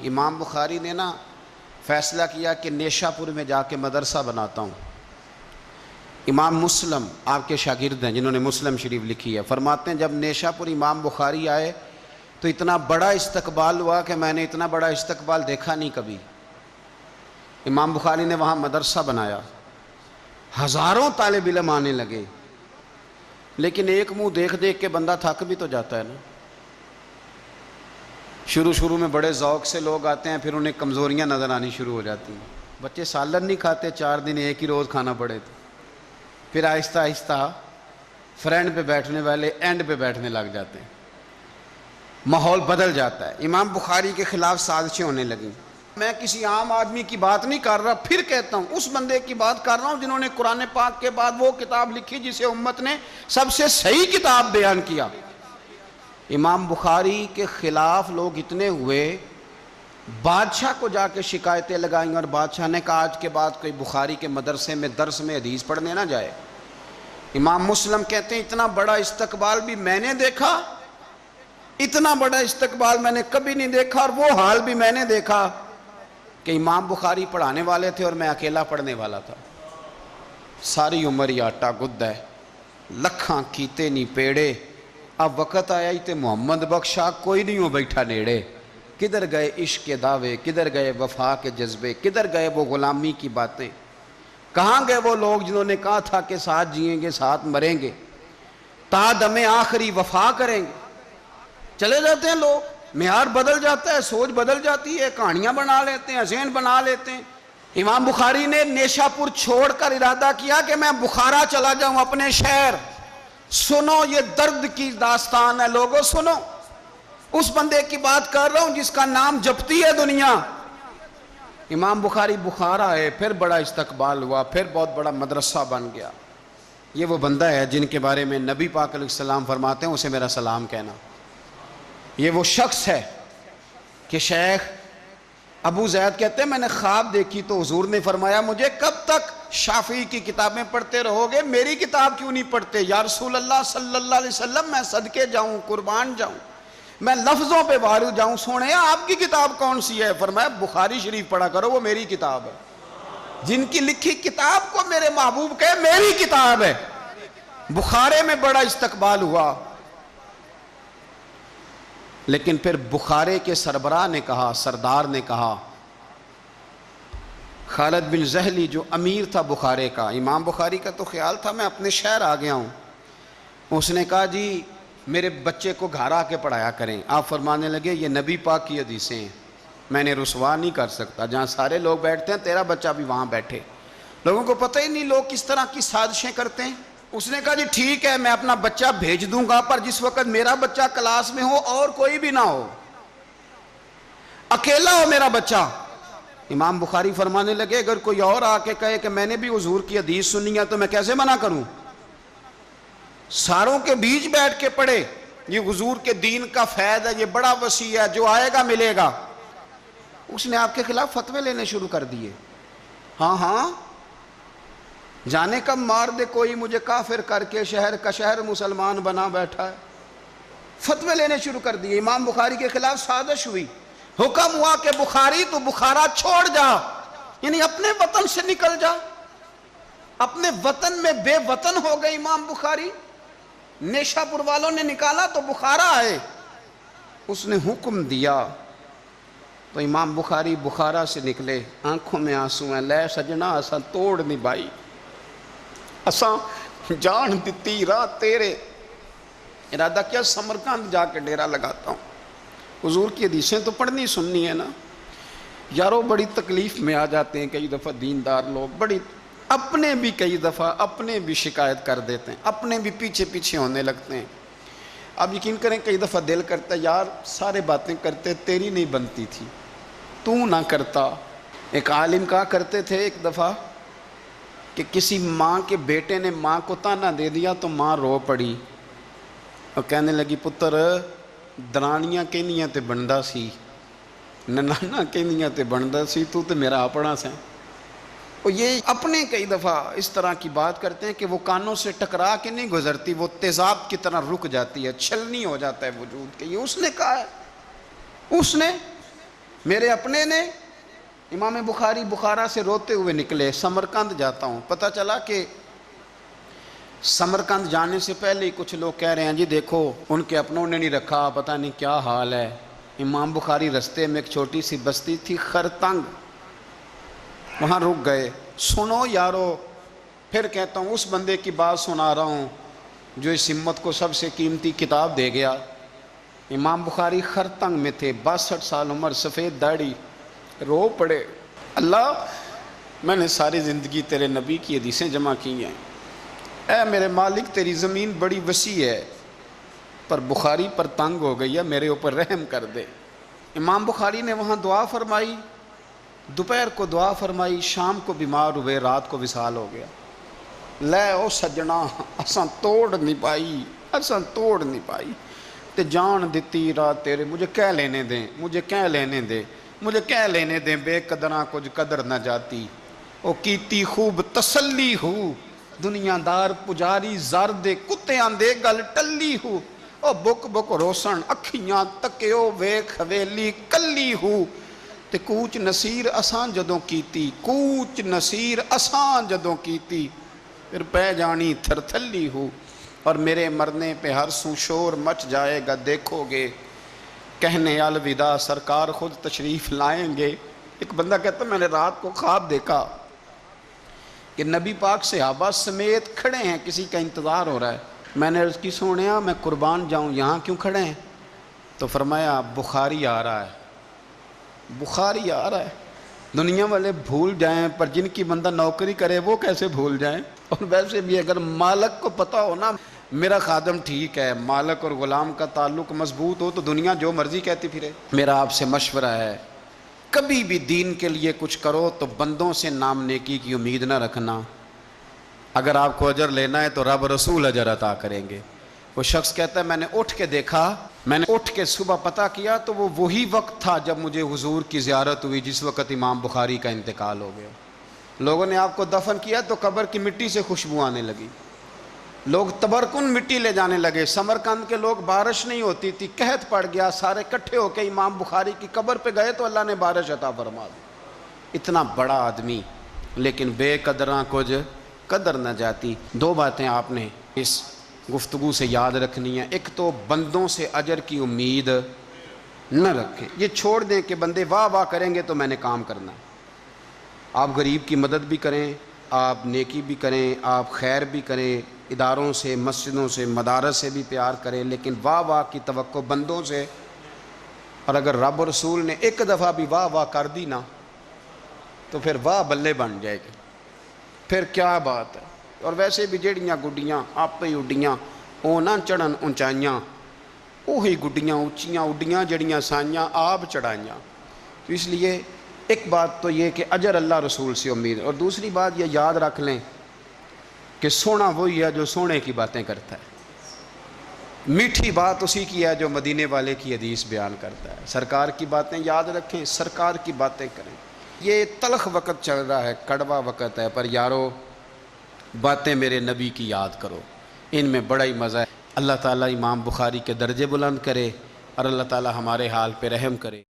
امام بخاری نے نا فیصلہ کیا کہ نیشا پور میں جا کے مدرسہ بناتا ہوں۔ امام مسلم آپ کے شاگرد ہیں جنہوں نے مسلم شریف لکھی ہے، فرماتے ہیں جب نیشا پور امام بخاری آئے تو اتنا بڑا استقبال ہوا کہ میں نے اتنا بڑا استقبال دیکھا نہیں کبھی۔ امام بخاری نے وہاں مدرسہ بنایا، ہزاروں طالب علم آنے لگے، لیکن ایک منہ دیکھ دیکھ کے بندہ تھک بھی تو جاتا ہے نا۔ شروع میں بڑے ذوق سے لوگ آتے ہیں، پھر انہیں کمزوریاں نظر آنی شروع ہو جاتی ہیں۔ بچے سالن نہیں کھاتے، 4 دن ایک ہی روز کھانا پڑے تھے، پھر آہستہ آہستہ فرینڈ پہ بیٹھنے والے اینڈ پہ بیٹھنے لگ جاتے ہیں، ماحول بدل جاتا ہے۔ امام بخاری کے خلاف سازشیں ہونے لگیں۔ میں کسی عام آدمی کی بات نہیں کر رہا، پھر کہتا ہوں اس بندے کی بات کر رہا ہوں جنہوں نے قرآن پاک کے بعد وہ کتاب لکھی جسے امت نے سب سے صحیح کتاب بیان کیا۔ امام بخاری کے خلاف لوگ اتنے ہوئے، بادشاہ کو جا کے شکایتیں لگائیں، اور بادشاہ نے کہا آج کے بعد کوئی بخاری کے مدرسے میں درس میں حدیث پڑھنے نہ جائے۔ امام مسلم کہتے ہیں اتنا بڑا استقبال بھی میں نے دیکھا، اتنا بڑا استقبال میں نے کبھی نہیں دیکھا، اور وہ حال بھی میں نے دیکھا کہ امام بخاری پڑھانے والے تھے اور میں اکیلا پڑھنے والا تھا۔ ساری عمر ہی آٹا گد ہے، لکھاں کیتے نہیں پیڑے، اب وقت آیا ہی تے محمد بخشا کوئی نہیں ہو بیٹھا نیڑے۔ کدھر گئے عشق کے دعوے، کدھر گئے وفا کے جذبے، کدھر گئے وہ غلامی کی باتیں، کہاں گئے وہ لوگ جنہوں نے کہا تھا کہ ساتھ جئیں گے ساتھ مریں گے، تا دم آخری وفا کریں گے۔ چلے جاتے ہیں لوگ، معیار بدل جاتا ہے، سوچ بدل جاتی ہے، کہانیاں بنا لیتے ہیں، ذہن بنا لیتے ہیں۔ امام بخاری نے نیشا پور چھوڑ کر ارادہ کیا کہ میں بخارا چلا جاؤں، اپنے شہر۔ سنو یہ درد کی داستان ہے لوگوں، سنو، اس بندے کی بات کر رہا ہوں جس کا نام جپتی ہے دنیا۔ امام بخاری بخارا ہے، پھر بڑا استقبال ہوا، پھر بہت بڑا مدرسہ بن گیا۔ یہ وہ بندہ ہے جن کے بارے میں نبی پاک علیہ السلام فرماتے ہیں اسے میرا سلام کہنا۔ یہ وہ شخص ہے کہ شیخ ابو زید کہتے ہیں میں نے خواب دیکھی تو حضور نے فرمایا مجھے کب تک شافعی کی کتابیں پڑھتے رہو گے، میری کتاب کیوں نہیں پڑھتے؟ یا رسول اللہ صلی اللہ علیہ وسلم میں صدقے جاؤں، قربان جاؤں، میں لفظوں پہ وارو جاؤں، سونے آپ کی کتاب کون سی ہے؟ فرمایا بخاری شریف پڑھا کرو، وہ میری کتاب ہے۔ جن کی لکھی کتاب کو میرے محبوب کہے میری کتاب ہے۔ بخارے میں بڑا استقبال ہوا، لیکن پھر بخارے کے سربراہ نے کہا، سردار نے کہا، خالد بن زہلی جو امیر تھا بخارے کا، امام بخاری کا تو خیال تھا میں اپنے شہر آ گیا ہوں، اس نے کہا جی میرے بچے کو گھر آ کے پڑھایا کریں۔ آپ فرمانے لگے یہ نبی پاک کی حدیثیں ہیں، میں نے رسوا نہیں کر سکتا، جہاں سارے لوگ بیٹھتے ہیں تیرا بچہ بھی وہاں بیٹھے۔ لوگوں کو پتہ ہی نہیں لوگ کس طرح کی سازشیں کرتے ہیں۔ اس نے کہا جی ٹھیک ہے میں اپنا بچہ بھیج دوں گا، پر جس وقت میرا بچہ کلاس میں ہو اور کوئی بھی نہ ہو، اکیلا ہو میرا بچہ۔ امام بخاری فرمانے لگے اگر کوئی اور آ کے کہے کہ میں نے بھی حضور کی حدیث سنی ہے تو میں کیسے منع کروں؟ ساروں کے بیچ بیٹھ کے پڑھے، یہ حضور کے دین کا فیض ہے، یہ بڑا وسیع ہے، جو آئے گا ملے گا۔ اس نے آپ کے خلاف فتوے لینے شروع کر دیے۔ ہاں جانے کب مار دے کوئی مجھے کافر کر کے، شہر کا شہر مسلمان بنا بیٹھا ہے۔ فتوے لینے شروع کر دیے، امام بخاری کے خلاف سازش ہوئی، حکم ہوا کہ بخاری تو بخارا چھوڑ جا، یعنی اپنے وطن سے نکل جا۔ اپنے وطن میں بے وطن ہو گئے امام بخاری۔ نیشا پور والوں نے نکالا تو بخارا آئے، اس نے حکم دیا تو امام بخاری بخارا سے نکلے، آنکھوں میں آنسو ہیں، لے سجنا اساں توڑ نہیں بائی، اساں جان دیتی رات تیرے، ارادہ کیا سمرقند جا کے ڈیرا لگاتا ہوں۔ حضور کی حدیثیں تو پڑھنی سننی ہے نا یارو، بڑی تکلیف میں آ جاتے ہیں کئی دفعہ دیندار لوگ، بڑی اپنے بھی کئی دفعہ اپنے بھی شکایت کر دیتے ہیں، اپنے بھی پیچھے پیچھے ہونے لگتے ہیں۔ اب یقین کریں کئی دفعہ دل کرتا ہے یار سارے باتیں کرتے تیری نہیں بنتی تھی، تو نہ کرتا۔ ایک عالم کہا کرتے تھے ایک دفعہ کہ کسی ماں کے بیٹے نے ماں کو تانا دے دیا تو ماں رو پڑی اور کہنے لگی پتر درانیاں کہنیاں تے بندا سی، ننانا کہنیاں تے بندا سی، تو تے میرا اپنا سا۔ اور یہ اپنے کئی دفعہ اس طرح کی بات کرتے ہیں کہ وہ کانوں سے ٹکرا کے نہیں گزرتی، وہ تیزاب کی طرح رک جاتی ہے، چھلنی ہو جاتا ہے وجود کے۔ یہ اس نے کہا ہے، اس نے میرے اپنے نے امام بخاری بخارا سے روتے ہوئے نکلے، سمرقند جاتا ہوں، پتہ چلا کہ سمرقند جانے سے پہلے ہی کچھ لوگ کہہ رہے ہیں جی دیکھو ان کے اپنوں نے نہیں رکھا، پتہ نہیں کیا حال ہے۔ امام بخاری رستے میں ایک چھوٹی سی بستی تھی خرتنگ، وہاں رک گئے۔ سنو یارو، پھر کہتا ہوں اس بندے کی بات سنا رہا ہوں جو اس امت کو سب سے قیمتی کتاب دے گیا۔ امام بخاری خرتنگ میں تھے، 62 سال عمر، سفید داڑھی، رو پڑے، اللہ میں نے ساری زندگی تیرے نبی کی حدیثیں جمع کی ہیں، اے میرے مالک تیری زمین بڑی وسیع ہے پر بخاری پر تنگ ہو گئی ہے، میرے اوپر رحم کر دے۔ امام بخاری نے وہاں دعا فرمائی، دوپہر کو دعا فرمائی، شام کو بیمار ہوئے، رات کو وصال ہو گیا۔ لے او سجنا اساں توڑ نہیں پائی تے جان دتی رات تیرے، مجھے کہہ لینے دیں بے قدراں کچھ قدر نہ جاتی، او کیتی خوب تسلی ہو، دنیا دار پجاری زرد کتے آندے گل ٹلی ہو، او بک بک روسن اکھیاں تکیو ویکھ حویلی کلی ہو، تے کوچ نصیر اساں جدوں کیتی پھر پہ جانی تھرتھلی ہو، اور میرے مرنے پہ ہر سو شور مچ جائے گا، دیکھو گے کہنے الوداع سرکار خود تشریف لائیں گے۔ ایک بندہ کہتا میں نے رات کو خواب دیکھا کہ نبی پاک صحابہ سمیت کھڑے ہیں، کسی کا انتظار ہو رہا ہے۔ میں نے عرض کی سونیا میں قربان جاؤں، یہاں کیوں کھڑے ہیں؟ تو فرمایا بخاری آ رہا ہے۔ دنیا والے بھول جائیں پر جن کی بندہ نوکری کرے وہ کیسے بھول جائیں؟ اور ویسے بھی اگر مالک کو پتہ ہو نا میرا خادم ٹھیک ہے، مالک اور غلام کا تعلق مضبوط ہو تو دنیا جو مرضی کہتی پھرے۔ میرا آپ سے مشورہ ہے کبھی بھی دین کے لیے کچھ کرو تو بندوں سے نام نیکی کی امید نہ رکھنا، اگر آپ کو اجر لینا ہے تو رب رسول اجر عطا کریں گے۔ وہ شخص کہتا ہے میں نے اٹھ کے صبح پتہ کیا تو وہ وہی وقت تھا جب مجھے حضور کی زیارت ہوئی جس وقت امام بخاری کا انتقال ہو گیا۔ لوگوں نے آپ کو دفن کیا تو قبر کی مٹی سے خوشبو آنے لگی، لوگ تبرکن مٹی لے جانے لگے۔ سمرقند کے لوگ بارش نہیں ہوتی تھی، قحط پڑ گیا، سارے اکٹھے ہو کے امام بخاری کی قبر پہ گئے تو اللہ نے بارش عطا فرما دی۔ اتنا بڑا آدمی لیکن بے قدراں کچھ قدر نہ جاتی۔ دو باتیں آپ نے اس گفتگو سے یاد رکھنی ہیں، ایک تو بندوں سے اجر کی امید نہ رکھیں، یہ چھوڑ دیں کہ بندے واہ واہ کریں گے تو میں نے کام کرنا ہے۔ آپ غریب کی مدد بھی کریں، آپ نیکی بھی کریں، آپ خیر بھی کریں، اداروں سے، مسجدوں سے، مدارس سے بھی پیار کریں، لیکن واہ واہ کی توقع بندوں سے، اور اگر رب و رسول نے ایک دفعہ بھی واہ واہ کر دی نا تو پھر واہ بلے بن جائے گی، پھر کیا بات ہے۔ اور ویسے بھی جڑیاں گڈیاں آپ ہی اڈیاں او نہ چڑھن اونچائیاں، وہی گڈیاں اونچیاں اڈیاں جڑیاں سائیاں آپ چڑھائیاں۔ تو اس لیے ایک بات تو یہ کہ اجر اللہ رسول سے امید، اور دوسری بات یہ یاد رکھ لیں کہ سونا وہی ہے جو سونے کی باتیں کرتا ہے، میٹھی بات اسی کی ہے جو مدینے والے کی حدیث بیان کرتا ہے۔ سرکار کی باتیں یاد رکھیں، سرکار کی باتیں کریں۔ یہ تلخ وقت چل رہا ہے، کڑوا وقت ہے، پر یارو باتیں میرے نبی کی یاد کرو، ان میں بڑا ہی مزہ ہے۔ اللہ تعالیٰ امام بخاری کے درجے بلند کرے اور اللہ تعالیٰ ہمارے حال پہ رحم کرے۔